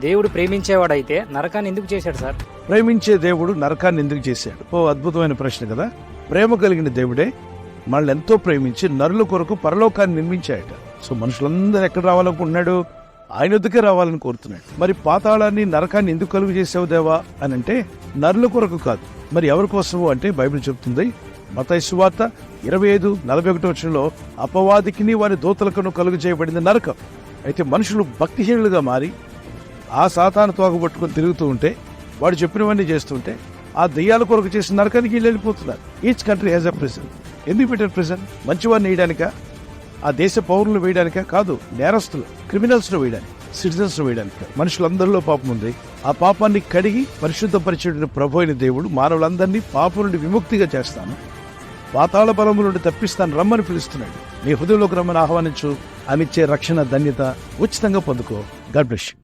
దేవుడు ప్రేమించేవాడైతే నరకాన్ని ఎందుకు చేశాడు సార్? ప్రేమించే దేవుడు నరకాన్ని ఎందుకు చేశాడు? అద్భుతమైన ప్రశ్న కదా. ప్రేమ కలిగిన దేవుడే మనల్ని ఎంతో ప్రేమించి నరుల కొరకు పరలోకాన్ని నిర్మించాయట. సో మనుషులందరూ ఎక్కడ రావాలనుకుంటున్నాడు? ఆయన వద్దకే రావాలని కోరుతున్నాడు. మరి పాతాళాన్ని నరకాన్ని ఎందుకు కలుగు చేసావు దేవా అని అంటే నరుల కొరకు కాదు. మరి ఎవరి కోసము అంటే బైబిల్ చెప్తుంది మత్తయి సువార్త 25:41 అపవాదికిని వారి దూతలకును కలుగు చేయబడింది నరకం. అయితే మనుషులు భక్తిహీనులుగా మారి ఆ సాతాను తోకబట్టుకుని తిరుగుతూ ఉంటే, వాడు చెప్పినవన్నీ చేస్తుంటే, ఆ దెయ్యాల కొరకు చేసిన నరకానికి వీళ్ళు వెళ్ళిపోతున్నారు. Each country has a prison. ఎందుకు పెట్టారు ప్రిజన్? మంచివారిని వేయడానిక? ఆ దేశ పౌరులు వేయడానిక? కాదు, నేరస్తులు, క్రిమినల్స్ ను వేయడానికి, సిటిజన్స్ ను వేయడానిక. మనుషులందరిలో పాపం ఉంది. ఆ పాపాన్ని కడిగి పరిశుద్ధపరిచేటువంటి ప్రభు అయిన దేవుడు మానవులందరినీ పాపం నుండి విముక్తిగా చేస్తాను, పాతాళ బలము నుండి తప్పిస్తాను రమ్మని పిలుస్తున్నాడు. నీ హృదయంలోకి రమ్మని ఆహ్వానించు. ఆమె ఇచ్చే రక్షణ ధన్యత ఉచితంగా పొందుకో. God bless you.